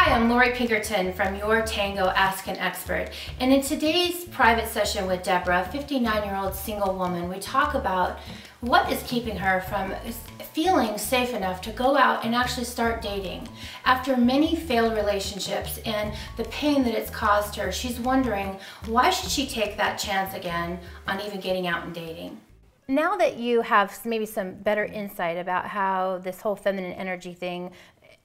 Hi, I'm Lori Pinkerton from Your Tango Ask an Expert. And in today's private session with Deborah, a 59-year-old single woman, we talk about what is keeping her from feeling safe enough to go out and actually start dating. After many failed relationships and the pain that it's caused her, she's wondering why should she take that chance again on even getting out and dating. Now that you have maybe some better insight about how this whole feminine energy thing,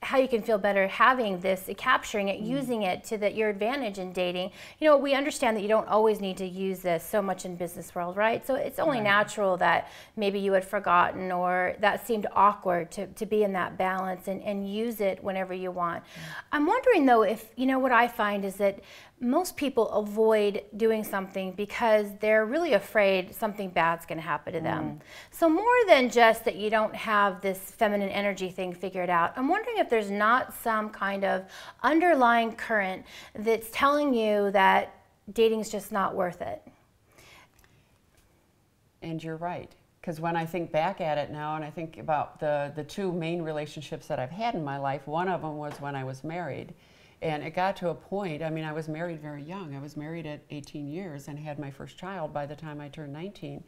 how you can feel better having this, capturing it, using it to your advantage in dating. You know, we understand that you don't always need to use this so much in business world, right? So it's only natural that maybe you had forgotten or that seemed awkward to be in that balance and use it whenever you want. I'm wondering though if, you know, what I find is that most people avoid doing something because they're really afraid something bad's going to happen to them. So more than just that you don't have this feminine energy thing figured out, I'm wondering if there's not some kind of underlying current that's telling you that dating's just not worth it. And you're right. Because when I think back at it now and I think about the two main relationships that I've had in my life, one of them was when I was married. And it got to a point, I mean, I was married very young. I was married at 18 years and had my first child by the time I turned 19.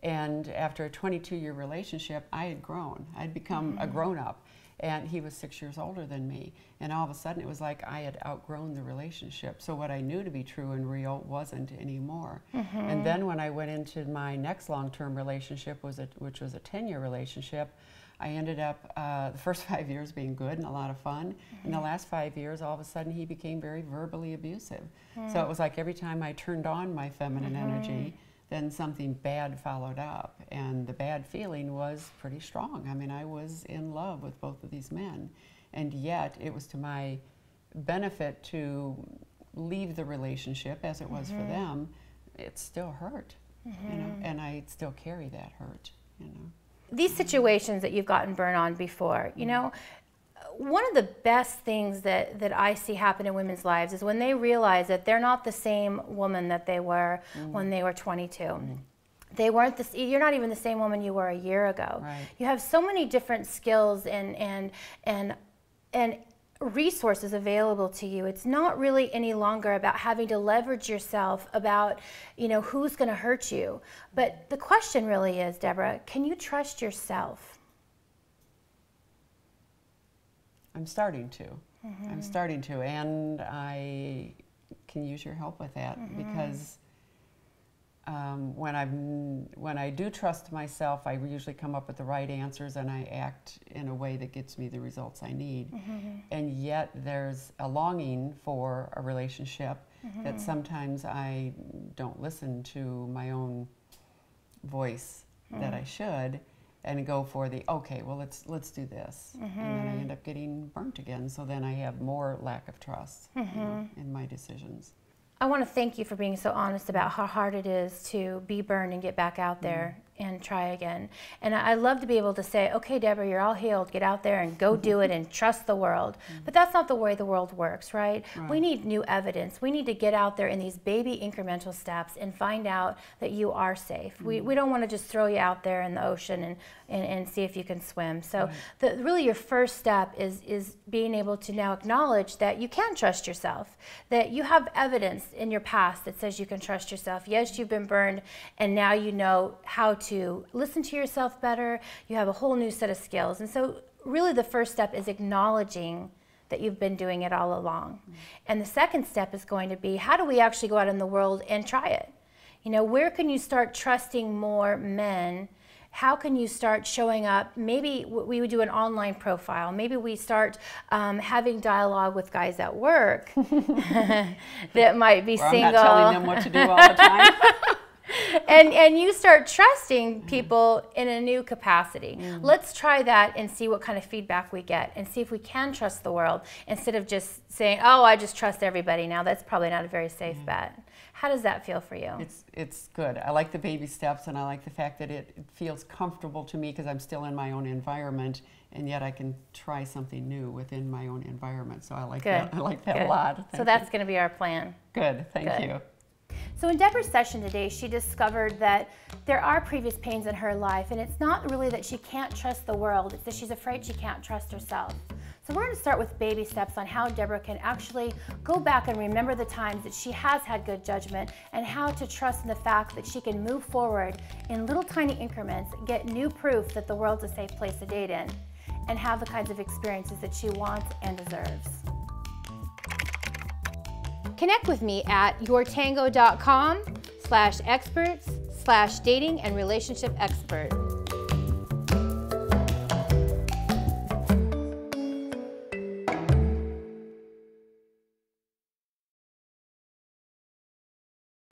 And after a 22-year relationship, I had grown. I'd become a grown-up. And he was 6 years older than me. And all of a sudden, it was like I had outgrown the relationship. So what I knew to be true and real wasn't anymore. And then when I went into my next long-term relationship, which was a 10-year relationship, I ended up the first 5 years being good and a lot of fun. In the last 5 years, all of a sudden, he became very verbally abusive. So it was like every time I turned on my feminine energy, then something bad followed up. And the bad feeling was pretty strong. I mean, I was in love with both of these men. And yet, it was to my benefit to leave the relationship, as it was for them. It still hurt, you know, and I still carry that hurt, you know. These situations that you've gotten burned on before, you know, one of the best things that I see happen in women's lives is when they realize that they're not the same woman that they were when they were 22. They weren't you're not even the same woman you were a year ago. You have so many different skills and resources available to you. It's not really any longer about having to leverage yourself about, you know, who's going to hurt you. But the question really is, Deborah, can you trust yourself? I'm starting to. I'm starting to, and I can use your help with that because when I do trust myself, I usually come up with the right answers and I act in a way that gets me the results I need. And yet there's a longing for a relationship that sometimes I don't listen to my own voice that I should, and go for the, okay, well, let's do this. And then I end up getting burnt again, so then I have more lack of trust you know, in my decisions. I want to thank you for being so honest about how hard it is to be burned and get back out there and try again. And I love to be able to say, okay, Deborah, you're all healed. Get out there and go do it and trust the world. But that's not the way the world works, right? We need new evidence. We need to get out there in these baby incremental steps and find out that you are safe. We don't want to just throw you out there in the ocean and see if you can swim. So really your first step is being able to now acknowledge that you can trust yourself, that you have evidence in your past that says you can trust yourself. Yes, you've been burned, and now you know how to listen to yourself better. You have a whole new set of skills. And so really the first step is acknowledging that you've been doing it all along. And the second step is going to be, how do we actually go out in the world and try it? You know, where can you start trusting more men? How can you start showing up? Maybe we would do an online profile. Maybe we start having dialogue with guys at work that might be single. I'm not telling them what to do all the time. And you start trusting people in a new capacity. Let's try that and see what kind of feedback we get and see if we can trust the world instead of just saying, oh, I just trust everybody now. That's probably not a very safe bet. How does that feel for you? It's good. I like the baby steps, and I like the fact that it feels comfortable to me because I'm still in my own environment, and yet I can try something new within my own environment. So I like that. I like that a lot. So that's going to be our plan. Good. Thank you. So in Deborah's session today, she discovered that there are previous pains in her life, and it's not really that she can't trust the world, it's that she's afraid she can't trust herself. So we're going to start with baby steps on how Deborah can actually go back and remember the times that she has had good judgment, and how to trust in the fact that she can move forward in little tiny increments, get new proof that the world's a safe place to date in, and have the kinds of experiences that she wants and deserves. Connect with me at yourtango.com/experts/dating and relationship expert.